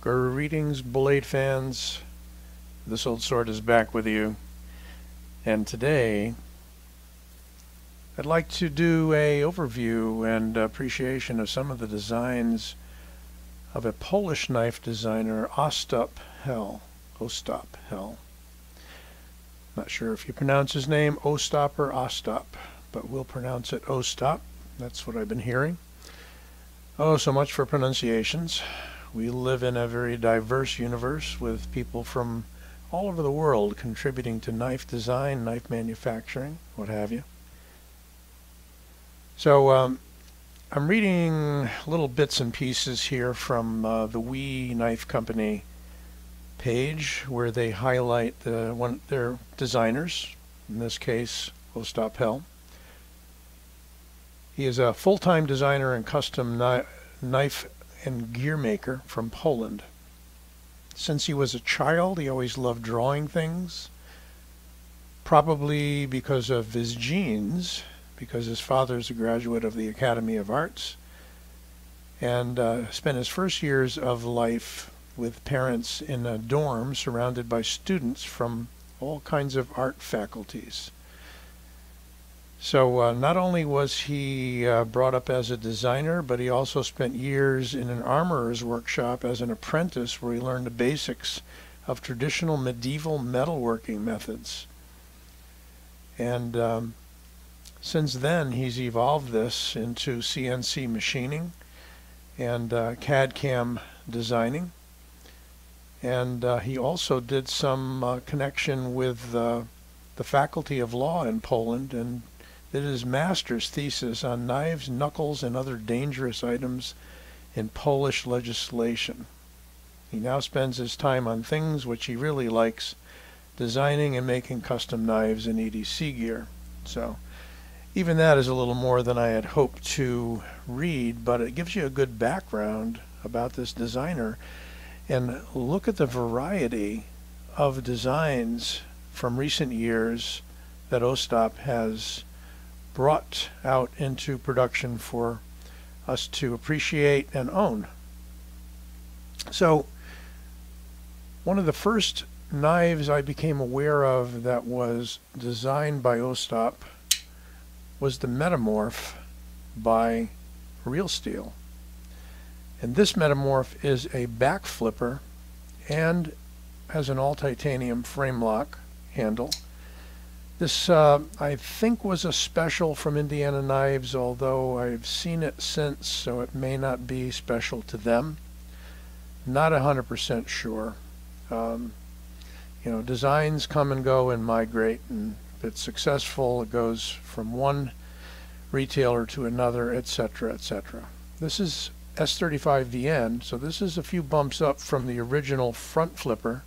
Greetings, blade fans. This old sword is back with you, and today I'd like to do a overview and appreciation of some of the designs of a Polish knife designer, Ostap. Not sure if you pronounce his name Ostap or Ostap, but we'll pronounce it Ostap. That's what I've been hearing. Oh, so much for pronunciations. We live in a very diverse universe with people from all over the world contributing to knife design, knife manufacturing, what have you. So I'm reading little bits and pieces here from the We Knife Company page where they highlight their designers, in this case Ostap. He is a full-time designer and custom knife and gear maker from Poland. Since he was a child, he always loved drawing things, probably because of his genes, because his father's a graduate of the Academy of Arts, and spent his first years of life with parents in a dorm surrounded by students from all kinds of art faculties. So not only was he brought up as a designer, but he also spent years in an armorer's workshop as an apprentice where he learned the basics of traditional medieval metalworking methods. And since then, he's evolved this into CNC machining and CAD/CAM designing. And he also did some connection with the Faculty of Law in Poland and did his master's thesis on knives, knuckles, and other dangerous items in Polish legislation. He now spends his time on things which he really likes, designing and making custom knives and EDC gear. So even that is a little more than I had hoped to read, but it gives you a good background about this designer. And look at the variety of designs from recent years that Ostap has brought out into production for us to appreciate and own. So one of the first knives I became aware of that was designed by Ostap was the Metamorph by Real Steel. And this Metamorph is a back flipper and has an all titanium frame lock handle. This, I think, was a special from Indiana Knives, although I've seen it since, so it may not be special to them. Not 100% sure. You know, designs come and go and migrate, and if it's successful, it goes from one retailer to another, etc., etc. This is S35VN, so this is a few bumps up from the original front flipper.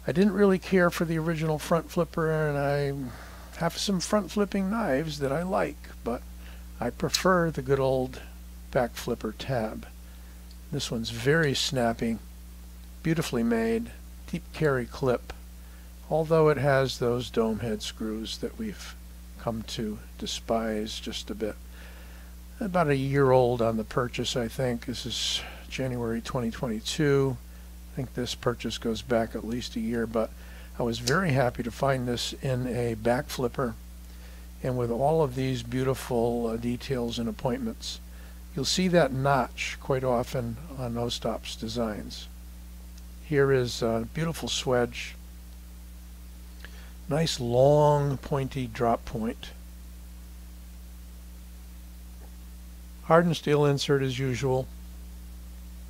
I didn't really care for the original front flipper, and I have some front flipping knives that I like, but I prefer the good old back flipper tab. This one's very snappy, beautifully made, deep carry clip, although it has those dome head screws that we've come to despise just a bit. About a year old on the purchase, I think. This is January 2022. I think this purchase goes back at least a year, but I was very happy to find this in a back flipper and with all of these beautiful details and appointments. You'll see that notch quite often on Ostap's designs. Here is a beautiful swedge, nice long pointy drop point, hardened steel insert as usual,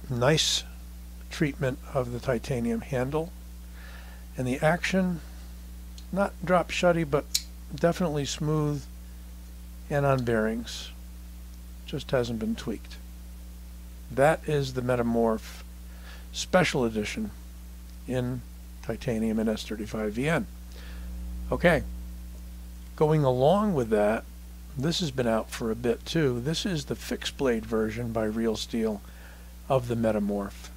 nice treatment of the titanium handle, and the action, not drop shutty, but definitely smooth and on bearings. Just hasn't been tweaked. That is the Metamorph Special Edition in titanium and S35VN. Okay, going along with that, this has been out for a bit too. This is the fixed blade version by Real Steel of the Metamorph.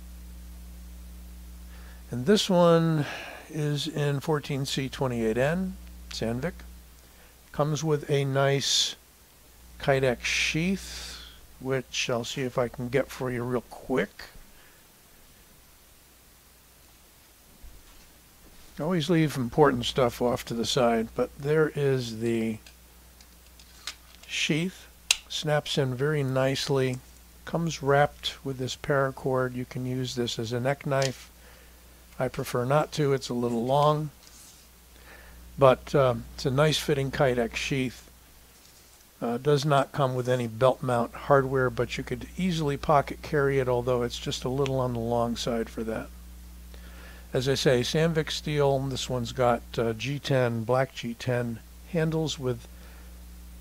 And this one is in 14C28N, Sandvik. Comes with a nice Kydex sheath, which I'll see if I can get for you real quick. Always leave important stuff off to the side, but there is the sheath. Snaps in very nicely. Comes wrapped with this paracord. You can use this as a neck knife. I prefer not to. It's a little long, but it's a nice fitting Kydex sheath. Does not come with any belt mount hardware, but you could easily pocket carry it, although it's just a little on the long side for that. As I say, Sandvik steel. This one's got G10, black G10 handles with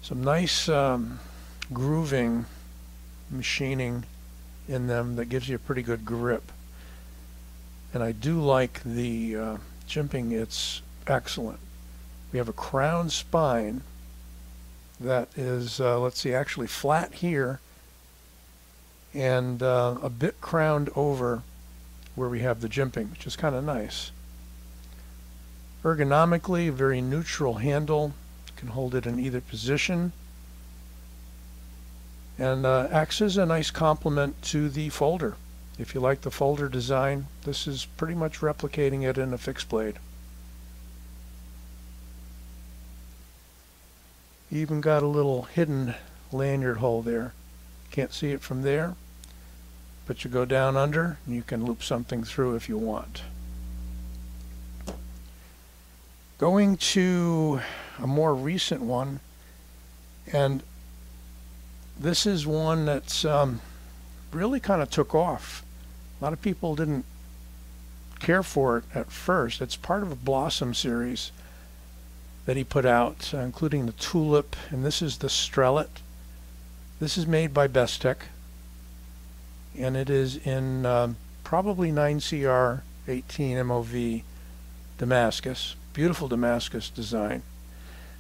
some nice grooving machining in them that gives you a pretty good grip. And I do like the jimping. It's excellent. We have a crown spine that is, let's see, actually flat here and a bit crowned over where we have the jimping, which is kind of nice. Ergonomically, very neutral handle. You can hold it in either position. And acts as a nice complement to the folder. If you like the folder design, this is pretty much replicating it in a fixed blade. You even got a little hidden lanyard hole there. Can't see it from there, but you go down under and you can loop something through if you want. Going to a more recent one, and this is one that's really kind of took off. A lot of people didn't care for it at first. It's part of a Blossom series that he put out, including the Tulip, and this is the Strelet. This is made by Bestech, and it is in probably 9CR 18 MOV Damascus. Beautiful Damascus design.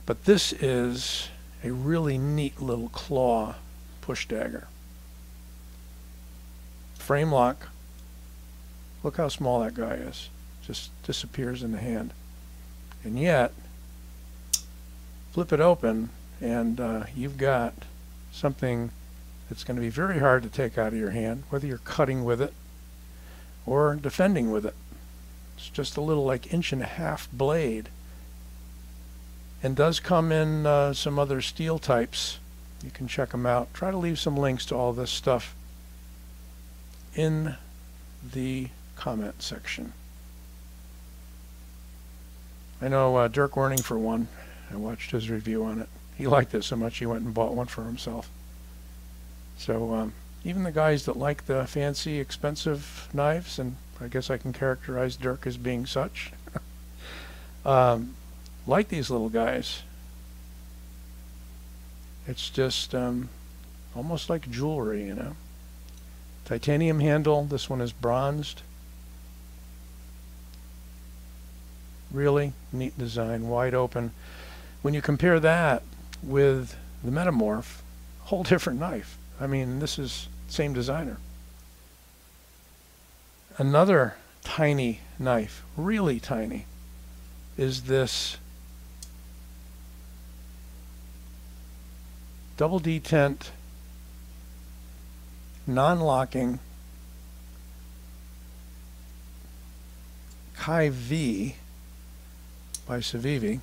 But this is a really neat little claw push dagger. Frame lock. Look how small that guy is. Just disappears in the hand. And yet, flip it open and you've got something that's going to be very hard to take out of your hand, whether you're cutting with it or defending with it. It's just a little like 1.5-inch blade, and does come in some other steel types. You can check them out. Try to leave some links to all this stuff in the comment section. I know Dirk Werning, for one, I watched his review on it. He liked it so much he went and bought one for himself. So even the guys that like the fancy, expensive knives, and I guess I can characterize Dirk as being such, like these little guys. It's just almost like jewelry, you know. Titanium handle. This one is bronzed. Really neat design, wide open. When you compare that with the Metamorph, whole different knife. I mean, this is same designer. Another tiny knife, really tiny, is this double detent, non-locking Kai V by Civivi,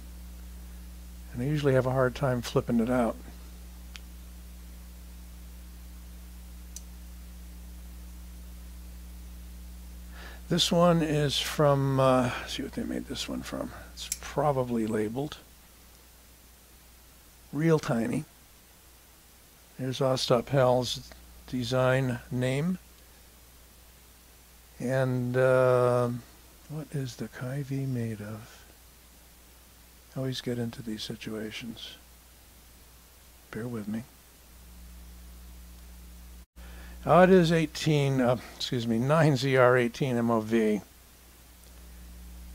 and I usually have a hard time flipping it out. This one is from, let's see what they made this one from. It's probably labeled. Real tiny. There's Ostap Hell's design name. And what is the Kai V made of? I always get into these situations. Bear with me. Oh, it is 9ZR 18 MOV.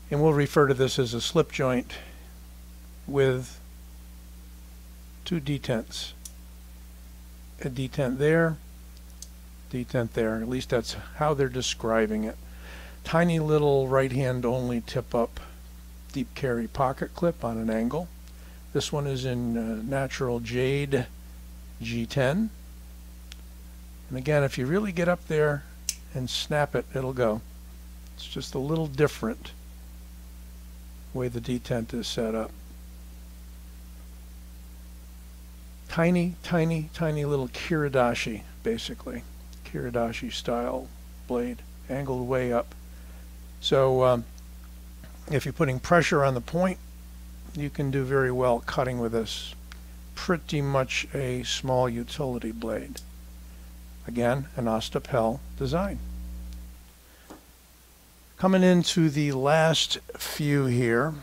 And we'll refer to this as a slip joint with two detents. A detent there, detent there. At least that's how they're describing it. Tiny little right hand only tip up deep carry pocket clip on an angle. This one is in natural jade G10. And again, if you really get up there and snap it, it'll go. It's just a little different way the detent is set up. Tiny, tiny, tiny little kiridashi, basically. Kiridashi style blade, angled way up. So if you're putting pressure on the point, you can do very well cutting with this. Pretty much a small utility blade. Again, an Ostap design. Coming into the last few here.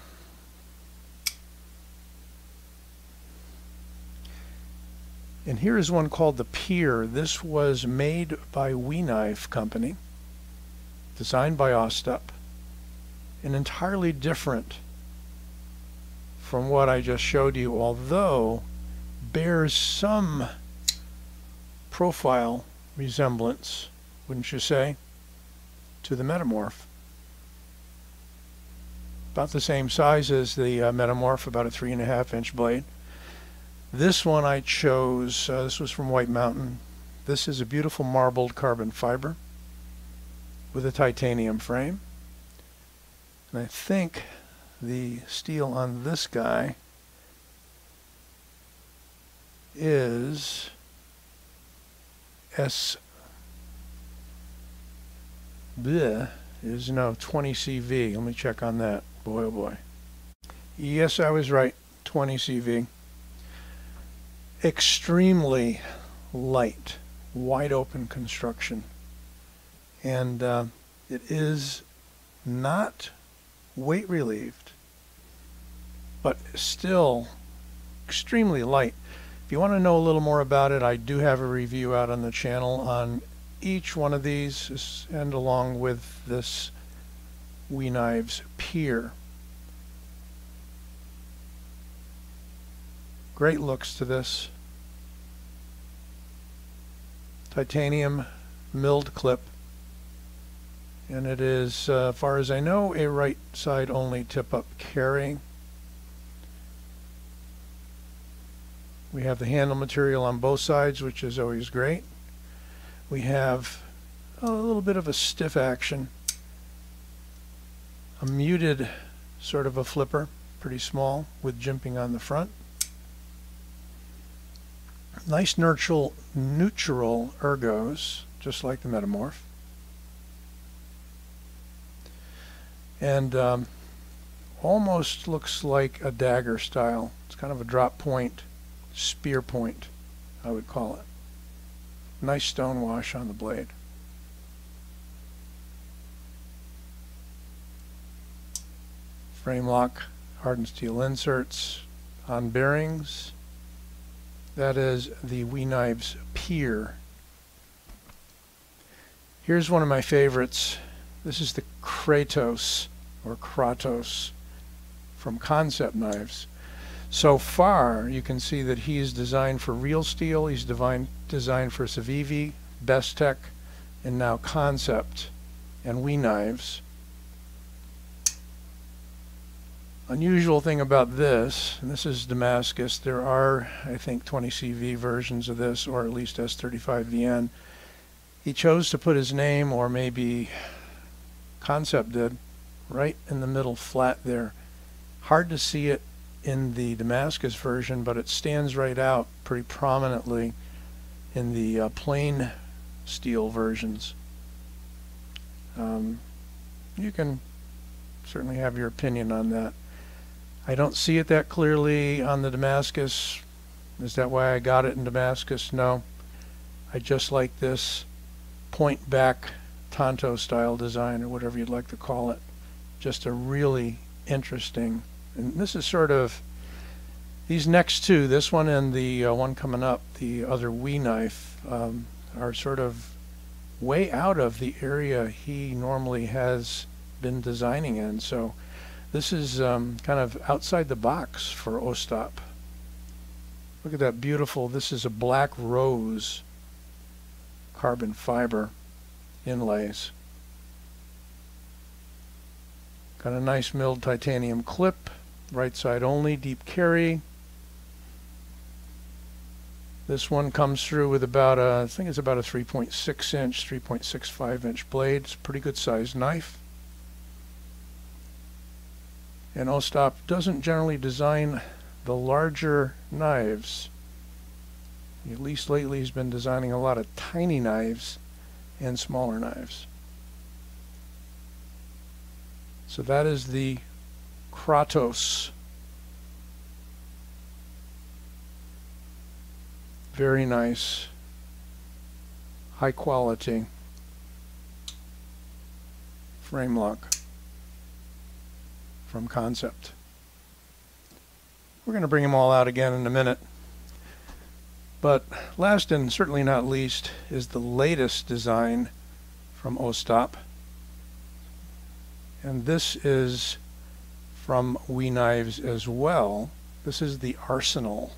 And here is one called the Pier. This was made by Knife Company, designed by Ostap, and entirely different from what I just showed you, although bears some profile resemblance, wouldn't you say, to the Metamorph. About the same size as the Metamorph, about a 3.5-inch blade. This one I chose, this was from White Mountain. This is a beautiful marbled carbon fiber with a titanium frame. And I think the steel on this guy is is no 20 CV. Let me check on that. Boy, oh boy. Yes, I was right. 20 CV. Extremely light, wide open construction. And it is not weight relieved, but still extremely light. If you want to know a little more about it, I do have a review out on the channel on each one of these, and along with this Knives Pier. Great looks to this. Titanium milled clip, and it is, as far as I know, a right side only tip-up carry. We have the handle material on both sides, which is always great. We have a little bit of a stiff action, a muted sort of a flipper, pretty small, with jimping on the front. Nice neutral ergos, just like the Metamorph. And almost looks like a dagger style. It's kind of a drop point, spear point, I would call it. Nice stone wash on the blade. Frame lock, hardened steel inserts on bearings. That is the Knives Pier. Here's one of my favorites. This is the Kratos, or Kratos, from Concept Knives. So far, you can see that he's designed for real steel, he's designed for Civivi, Bestech, and now Concept and Knives. Unusual thing about this, and this is Damascus, there are, I think, 20 CV versions of this, or at least S35VN. He chose to put his name, or maybe Concept did, right in the middle flat there. Hard to see it in the Damascus version, but it stands right out pretty prominently in the plain steel versions. You can certainly have your opinion on that. I don't see it that clearly on the Damascus. Is that why I got it in Damascus? No. I just like this point back Tonto style design, or whatever you'd like to call it. Just a really interesting, and this is sort of, these next two, this one and the one coming up, the other Knife, are sort of way out of the area he normally has been designing in. So this is kind of outside the box for Ostap. Look at that beautiful, this is a black rose carbon fiber inlays. Got a nice milled titanium clip, right side only, deep carry. This one comes through with about a, I think it's about a 3.6 inch, 3.65 inch blade. It's a pretty good sized knife. And Ostap doesn't generally design the larger knives. At least lately he's been designing a lot of tiny knives and smaller knives. So that is the Kratos. Very nice, high quality frame lock from Concept. We're going to bring them all out again in a minute. But last and certainly not least is the latest design from Ostap. And this is from We Knives as well. This is the Arsenal.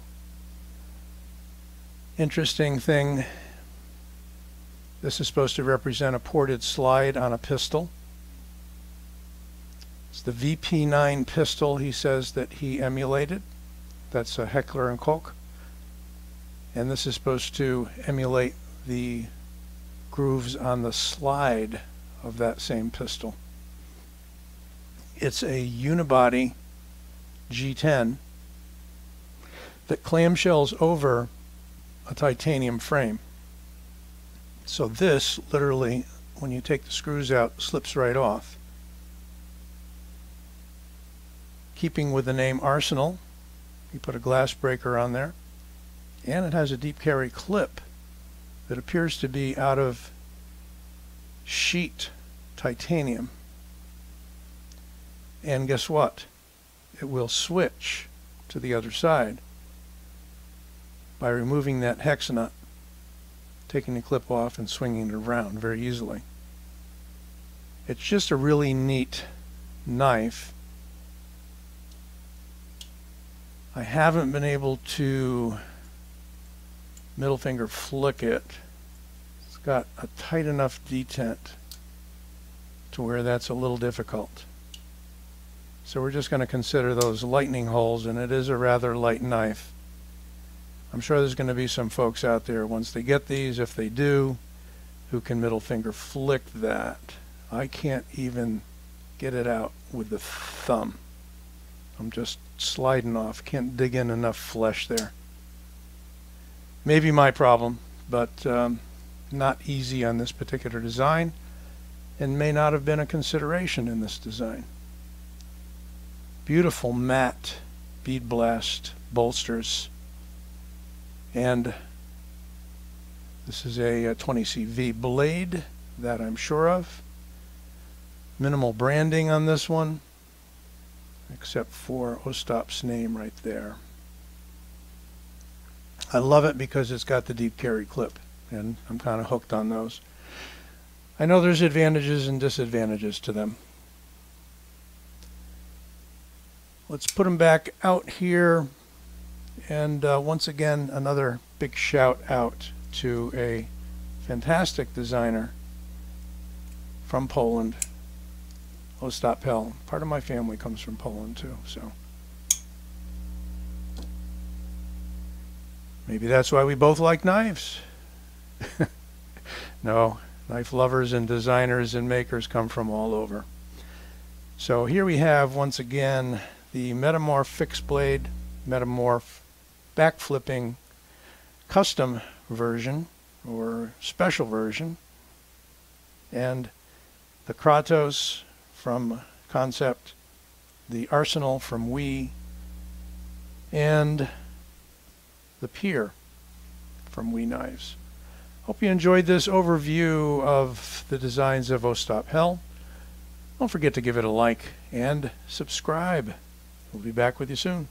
Interesting thing, this is supposed to represent a ported slide on a pistol. It's the VP9 pistol he says that he emulated. That's a Heckler & Koch. And this is supposed to emulate the grooves on the slide of that same pistol. It's a unibody G10 that clamshells over a titanium frame. So this literally, when you take the screws out, slips right off. Keeping with the name Arsenal, you put a glass breaker on there, and it has a deep carry clip that appears to be out of sheet titanium. And guess what? It will switch to the other side by removing that hex nut, taking the clip off and swinging it around very easily. It's just a really neat knife. I haven't been able to middle finger flick it. It's got a tight enough detent to where that's a little difficult. So we're just going to consider those lightning holes, and it is a rather light knife. I'm sure there's going to be some folks out there, once they get these, if they do, who can middle finger flick that. I can't even get it out with the thumb. I'm just sliding off. Can't dig in enough flesh there. Maybe my problem, but not easy on this particular design, and may not have been a consideration in this design. Beautiful matte bead blast bolsters. And this is a 20CV blade that I'm sure of. Minimal branding on this one, except for Ostap's name right there. I love it because it's got the deep carry clip, and I'm kind of hooked on those. I know there's advantages and disadvantages to them. Let's put them back out here. And once again, another big shout out to a fantastic designer from Poland, Ostap. Part of my family comes from Poland too, so maybe that's why we both like knives. No, knife lovers and designers and makers come from all over. So here we have, once again, the Metamorph fixed blade, Metamorph back flipping custom version or special version, and the Kratos from Concept, the Arsenal from We, and the Pier from We Knives. Hope you enjoyed this overview of the designs of Ostap. Don't forget to give it a like and subscribe. We'll be back with you soon.